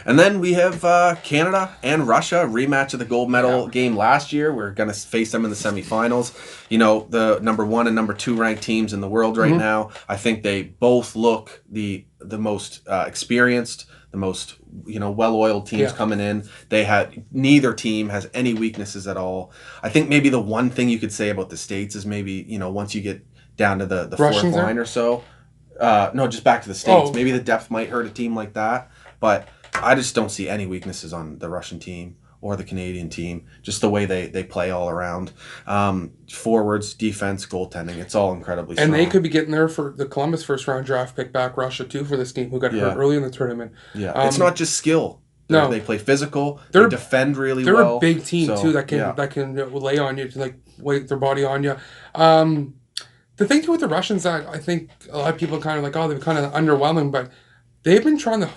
And then we have Canada and Russia, rematch of the gold medal game last year. We're going to face them in the semifinals. You know, the number 1 and number 2 ranked teams in the world right now. I think they both look the most experienced, the most, you know, well-oiled teams coming in. Neither team has any weaknesses at all. I think maybe the one thing you could say about the States is maybe, you know, once you get down to the fourth line or so. No, just back to the States. Maybe the depth might hurt a team like that, but I just don't see any weaknesses on the Russian team or the Canadian team. Just the way they play all around. Forwards, defense, goaltending. It's all incredibly strong. And they could be getting there for the Columbus first-round draft pick back Russia, too, for this team, who got hurt early in the tournament. Yeah, it's not just skill. They play physical. They defend really well. They're a big team, too, that can lay on you, to like weight their body on you. The thing, too, with the Russians that I think a lot of people kind of like, oh, they're kind of underwhelming, but they've been trying to,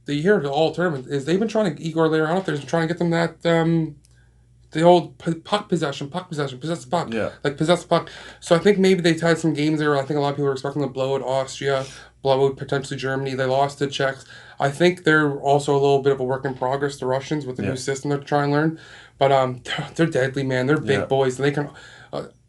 the year of the all tournament, is they've been trying to, Igor Larionov's trying to get them that, the old puck possession, possess the puck. Yeah. Like, possess the puck. So I think maybe they've had some games there. I think a lot of people were expecting to blow out Austria, blow out potentially Germany. They lost to Czechs. I think they're also a little bit of a work in progress, the Russians, with the new system they're trying to learn. But they're deadly, man. They're big boys. And they can...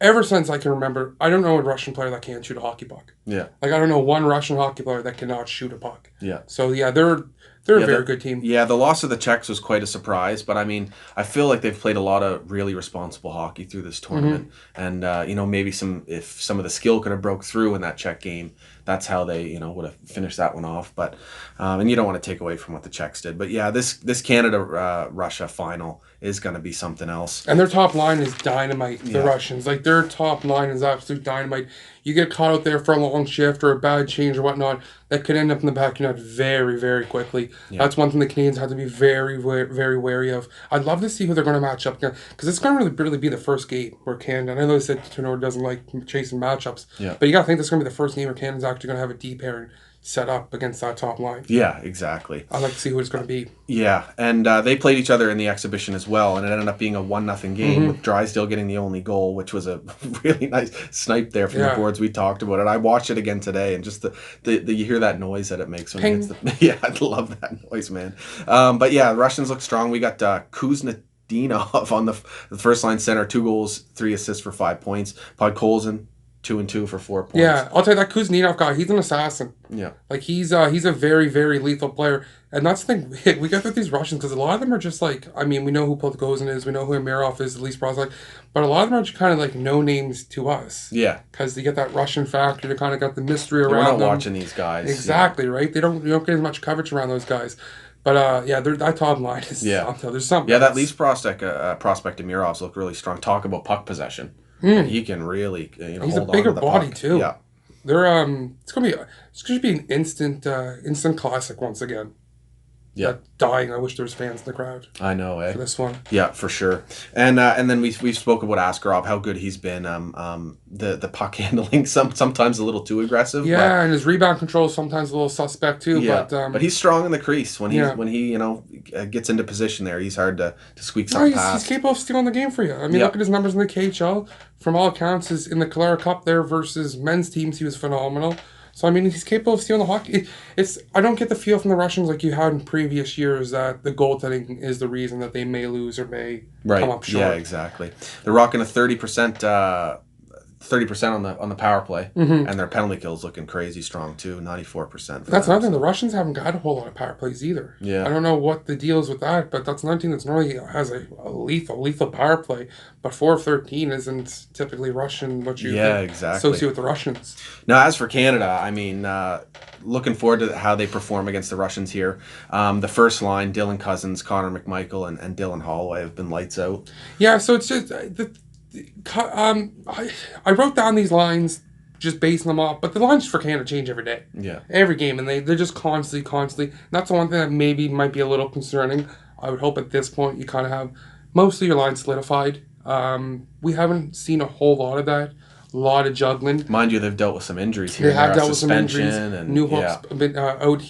ever since I can remember, I don't know a Russian player that can't shoot a hockey puck. Yeah. Like, I don't know one Russian hockey player that cannot shoot a puck. Yeah. So, yeah, they're a very good team. Yeah, the loss of the Czechs was quite a surprise, but I mean, I feel like they've played a lot of really responsible hockey through this tournament, and you know, maybe if some of the skill could have broke through in that Czech game, that's how they, you know, would have finished that one off. But and you don't want to take away from what the Czechs did, but yeah, this Canada Russia final is going to be something else. And their top line is dynamite. The Russians, like, their top line is absolute dynamite. You get caught out there for a long shift or a bad change or whatnot, that could end up in the back of your net very, very quickly. Yeah. That's one thing the Canadians have to be very, very wary of. I'd love to see who they're going to match up against, because it's going to really be the first game where Canada, and I know they said Tenor doesn't like chasing matchups, but you got to think this is going to be the first game where Canada's actually going to have a deep pairing set up against that top line. Yeah, exactly. I'd like to see who it's going to be. Yeah, and they played each other in the exhibition as well, and it ended up being a 1-0 game with Drysdale getting the only goal, which was a really nice snipe there from the boards we talked about. And I watched it again today, and just the you hear that noise that it makes when it hits the... Yeah, I love that noise, man. But yeah, the Russians look strong. We got Kuznetsov on the first line center, 2 goals, 3 assists for 5 points. Podkolzin, 2 and 2 for 4 points. Yeah, I'll tell you, that Kuznetsov guy, he's an assassin. Yeah. Like, he's a very, very lethal player. And that's the thing, we get with these Russians, because a lot of them are just like, I mean, we know who Podkolzin is, we know who Amirov is, at least Prospect, but a lot of them are just kind of like no names to us. Yeah. Because they get that Russian factor, they kind of got the mystery around them. We're not watching these guys. Exactly, right? You don't get as much coverage around those guys. But, yeah, that top line is... Yeah. There's something. Yeah, that leads prospect Amirov's look really strong. Talk about puck possession. He can really, you know, he's hold a bigger on to the body puck. Too. Yeah, they're it's gonna be an instant classic once again. Yeah, dying. I wish there was fans in the crowd. I know, for this one. Yeah, for sure. And then we spoke about Askarov, how good he's been. The puck handling sometimes a little too aggressive. Yeah, and his rebound control is sometimes a little suspect too. Yeah, but he's strong in the crease when he you know gets into position there. He's hard to squeak something past. He's capable of stealing the game for you. I mean, look at his numbers in the KHL. From all accounts, is in the Calera Cup there versus men's teams, he was phenomenal. So, I mean, he's capable of stealing the hockey. I don't get the feel from the Russians like you had in previous years that the goaltending is the reason that they may lose or may come up short. Yeah, exactly. They're rocking a 30% on the power play, and their penalty kills looking crazy strong too, 94%. That's another thing. The Russians haven't got a whole lot of power plays either. Yeah, I don't know what the deal is with that, but that's another team that's normally has a lethal power play. But 4 of 13 isn't typically Russian. What you associate with the Russians. Now, as for Canada, I mean, looking forward to how they perform against the Russians here. The first line: Dylan Cousins, Connor McMichael, and Dylan Holloway have been lights out. Yeah, so it's just I wrote down these lines just basing them off, but the lines for Canada change every day. Yeah. Every game, and they're just constantly. And that's the one thing that maybe might be a little concerning. I would hope at this point you kind of have most of your lines solidified. We haven't seen a whole lot of that. A lot of juggling. Mind you, they've dealt with some injuries here. They have dealt with some injuries. Newhook's been out.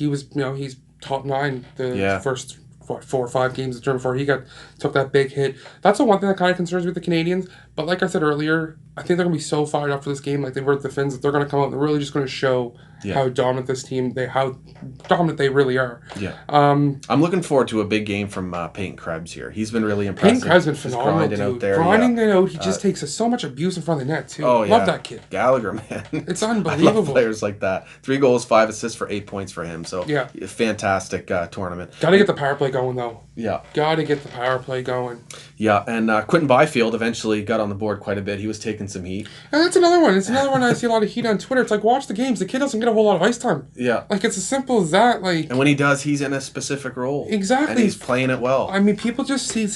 He's top 9 the first 4 or 5 games the term before he took that big hit. That's the one thing that kind of concerns me with the Canadians. But like I said earlier, I think they're going to be so fired up for this game, like they were at the Finns, that they're going to come out and they're really just going to show how dominant this team, how dominant they really are. Yeah. I'm looking forward to a big game from Peyton Krebs here. He's been really impressive. Peyton Krebs has been phenomenal, dude. Out there. Grinding it out. He just takes so much abuse in front of the net, too. Oh, yeah. Love that kid. Gallagher, man. It's unbelievable. I love players like that. 3 goals, 5 assists for 8 points for him. So, fantastic tournament. Got to get the power play going, though. Yeah. Got to get the power play going. Yeah, and Quentin Byfield eventually got on the board quite a bit. He was taking some heat. And that's another one. It's another one I see a lot of heat on Twitter. It's like, watch the games. The kid doesn't get a whole lot of ice time. Yeah. Like, it's as simple as that. Like, and when he does, he's in a specific role. Exactly. And he's playing it well. I mean, people just see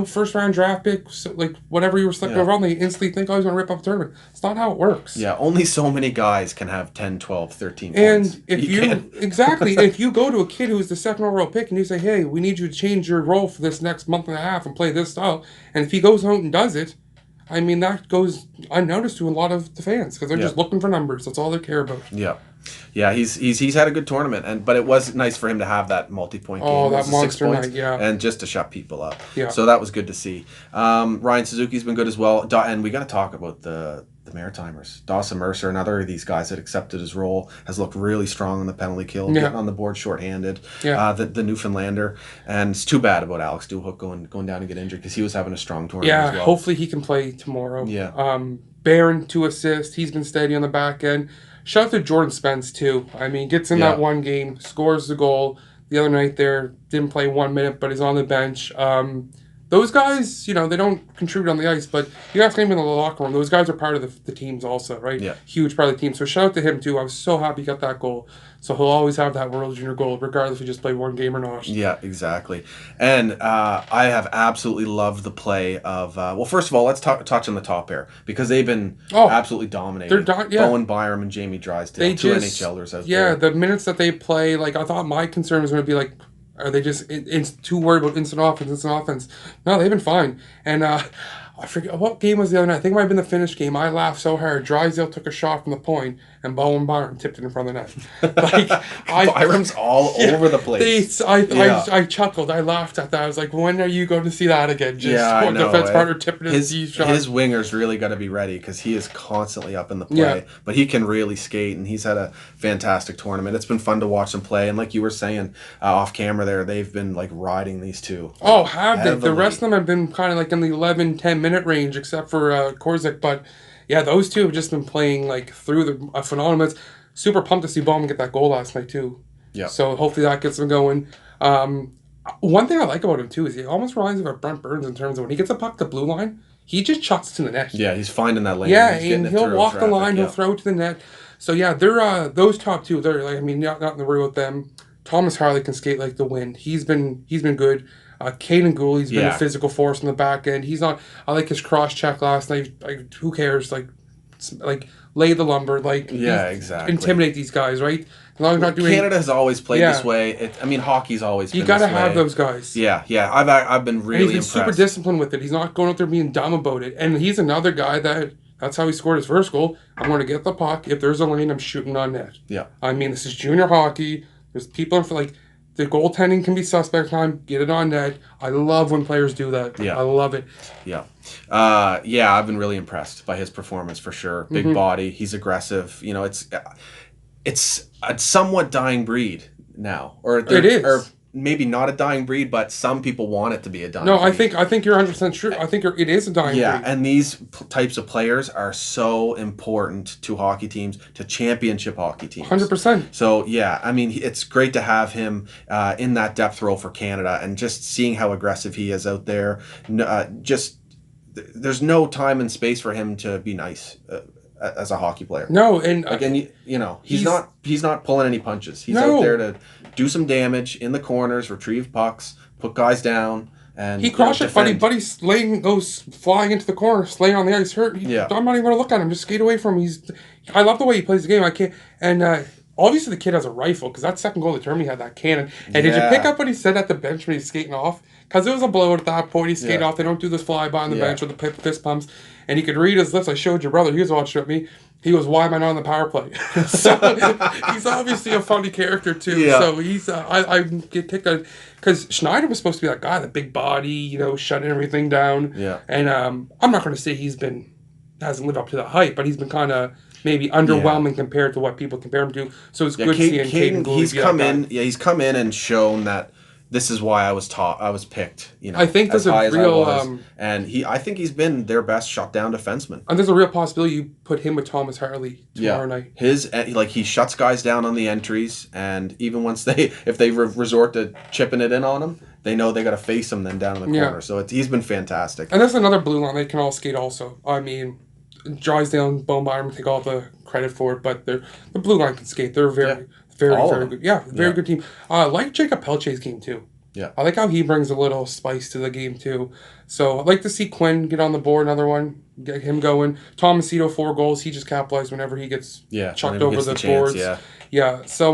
first round draft pick, like whatever you were selecting overall, and they instantly think, oh, he's going to rip up a tournament. It's not how it works. Yeah, only so many guys can have 10, 12, 13 points. And if you go to a kid who's the second overall pick and you say, hey, we need you to change your role for this next month and a half and play this style, and if he goes out and does it, I mean, that goes unnoticed to a lot of the fans because they're just looking for numbers. That's all they care about. Yeah. Yeah, he's had a good tournament, but it was nice for him to have that multi-point game. Oh, that monster night, and just to shut people up. Yeah. So that was good to see. Ryan Suzuki's been good as well, and we got to talk about the Maritimers. Dawson Mercer, another of these guys that accepted his role, has looked really strong in the penalty kill, getting on the board shorthanded. Yeah. The Newfoundlander, and it's too bad about Alex Duhook going down and get injured because he was having a strong tournament as well. Hopefully he can play tomorrow. Yeah. Barron 2 assists. He's been steady on the back end. Shout out to Jordan Spence, too. I mean, gets in that one game, scores the goal. The other night there, didn't play 1 minute, but he's on the bench. Those guys, they don't contribute on the ice, but you have to name in the locker room. Those guys are part of the teams also, right? Yeah. Huge part of the team. So shout out to him, too. I was so happy he got that goal. So he'll always have that World Junior goal, regardless if he just played one game or not. Yeah, exactly. And I have absolutely loved the play of... well, first of all, let's touch on the top pair, because they've been absolutely dominating. Bowen Byram and Jamie Drysdale, two NHLers out there. Yeah, the minutes that they play, like, I thought my concern was going to be, like, are they just too worried about instant offense? No, they've been fine. And I forget, what game was the other night? I think it might have been the Finnish game. I laughed so hard. Drysdale took a shot from the point, and Bowen Byram tipped it in front of the net. Byram's all over the place. I chuckled. I laughed at that. I was like, when are you going to see that again? Defense partner tipping his shot. His wingers really got to be ready because he is constantly up in the play. Yeah. But he can really skate, and he's had a fantastic tournament. It's been fun to watch them play. And like you were saying off camera there, they've been like riding these two. Oh, have they? The rest of them have been kind of like in the 11, 10-minute range, except for Korzik. But yeah, those two have just been playing like through the phenomenal. Super pumped to see Bowman get that goal last night too. Yeah. So hopefully that gets them going. One thing I like about him too is he almost reminds me of Brent Burns in terms of when he gets a puck to the blue line, he just chucks it to the net. Yeah, he's finding that lane. Yeah, and he'll walk the line, he'll throw it to the net. So yeah, they're those top two. They're like, I mean, not in the room with them. Thomas Harley can skate like the wind. He's been good. Caden Gooley's been a physical force in the back end. He's not. I like his cross check last night. Like, who cares? Like lay the lumber. Like, exactly. Intimidate these guys, right? As long as not doing. Canada has always played this way. Hockey's always. You got to have those guys. Yeah. I've been really impressed. He's been super disciplined with it. He's not going out there being dumb about it. And he's another guy that's how he scored his first goal. I'm going to get the puck. If there's a lane, I'm shooting on net. Yeah. I mean, this is junior hockey. There's people for like. The goaltending can be suspect time. Get it on net. I love when players do that. Yeah. I love it. Yeah. I've been really impressed by his performance for sure. Big body. He's aggressive. It's a somewhat dying breed now. It is. Or maybe not a dying breed, but some people want it to be a dying breed. I think you're 100% true. I think it is a dying breed. Yeah, and these types of players are so important to hockey teams, to championship hockey teams. 100%. So, yeah, I mean, it's great to have him in that depth role for Canada, and just seeing how aggressive he is out there. There's no time and space for him to be nice as a hockey player. No, and again, he's not pulling any punches. He's out there to do some damage in the corners, retrieve pucks, put guys down, and he crushed it. Buddy's goes flying into the corner, laying on the ice, hurt. I'm not even going to look at him. Just skate away from him. I love the way he plays the game. I can't. And obviously the kid has a rifle because that second goal of the tournament, he had that cannon. And did you pick up what he said at the bench when he's skating off? Because it was a blowout at that point. He skated off. They don't do this flyby on the bench with the fist pumps. And he could read his lips. I showed your brother. He was watching with me. He goes, "Why am I not on the power play?" So he's obviously a funny character too. Yeah. So he's I get kicked out because Schneider was supposed to be that guy, the big body, you know, shutting everything down. Yeah. And I'm not going to say hasn't lived up to the hype, but he's been kind of maybe underwhelming compared to what people compare him to. So it's good seeing Caden Gooley he's be come that in. guy. Yeah, he's come in and shown that this is why I was picked. You know, I think as there's high a as I real was, and I think he's been their best shutdown defenseman. and there's a real possibility you put him with Thomas Harley tomorrow night. He shuts guys down on the entries, and even once if they resort to chipping it in on him, they know they got to face him then down in the corner. So he's been fantastic. And there's another blue line they can all skate also. I mean, Drysdale and Bonemeyer take all the credit for it, but the blue line can skate. They're very good. Yeah, very good team. I like Jacob Pelche's game too. Yeah. I like how he brings a little spice to the game too. So I'd like to see Quinn get on the board, another one, get him going. Tomasito 4 goals. He just capitalized whenever he gets chucked over the boards. Yeah. So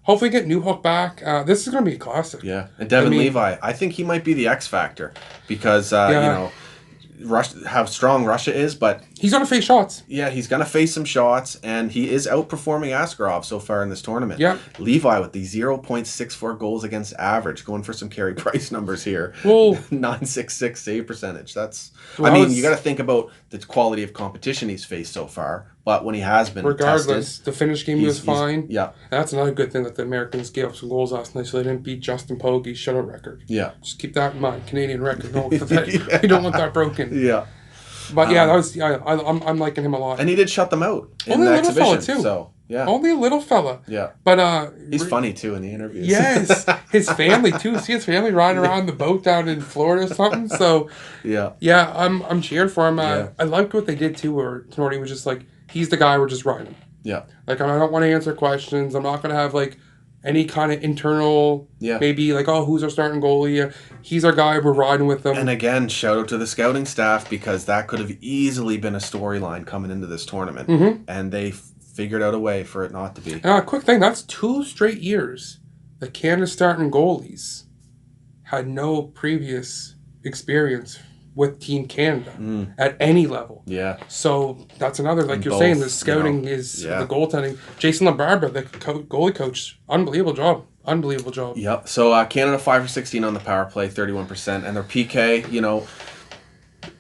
hopefully get Newhook back. This is gonna be a classic. Yeah. And Devin Levi, I think he might be the X factor because you know, how strong Russia is, but he's gonna face shots. Yeah, he's gonna face some shots, and he is outperforming Askarov so far in this tournament. Yeah, Levi with the 0.64 goals against average, going for some Carey Price numbers here. Well, 966 save percentage. That's you got to think about the quality of competition he's faced so far. But when he has been tested, the finish game was fine. Yeah, and that's another good thing that the Americans gave up some goals last night, so they didn't beat Justin Pogge's shutout record. Yeah, just keep that in mind. Canadian record. You don't want that broken. Yeah. But that was I'm liking him a lot. And he did shut them out in only the a little exhibition. Fella too. So yeah, only a little fella. Yeah, but he's funny too in the interviews. Yes, his family too. See his family riding around the boat down in Florida or something. So yeah, I'm cheering for him. I liked what they did too, where Tenorti was just like, he's the guy we're just riding. Yeah, like I don't want to answer questions. I'm not gonna have like any kind of internal, maybe like, oh, who's our starting goalie? He's our guy. We're riding with him. And again, shout out to the scouting staff, because that could have easily been a storyline coming into this tournament, and they figured out a way for it not to be. Quick thing, that's 2 straight years that Canada's starting goalies had no previous experience with Team Canada at any level. Yeah. So that's another, like you're saying, the scouting is the goaltending. Jason LaBarbera, the goalie coach, unbelievable job. Unbelievable job. Yep. So Canada 5 for 16 on the power play, 31%, and their PK,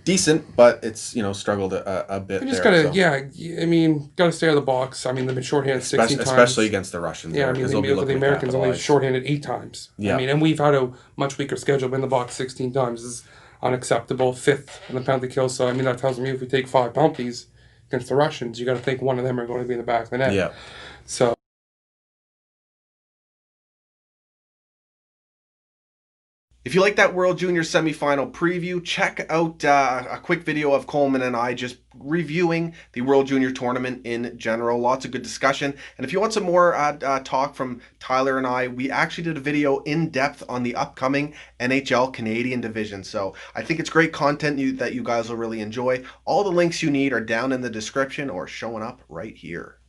decent, but it's struggled a bit. You just there, gotta gotta stay out of the box. I mean, they've been shorthanded 16 times, especially against the Russians. Yeah, I mean, look at the Americans, only shorthanded 8 times. Yeah. I mean, and we've had a much weaker schedule, been in the box 16 times. This is unacceptable. 5th in the penalty kill. So I mean, that tells me if we take 5 penalties against the Russians, you got to think one of them are going to be in the back of the net. Yeah. So. If you like that World Junior semifinal preview, check out a quick video of Coleman and I just reviewing the World Junior tournament in general. Lots of good discussion. And if you want some more talk from Tyler and I, we actually did a video in depth on the upcoming NHL Canadian division. So I think it's great content that you guys will really enjoy. All the links you need are down in the description or showing up right here.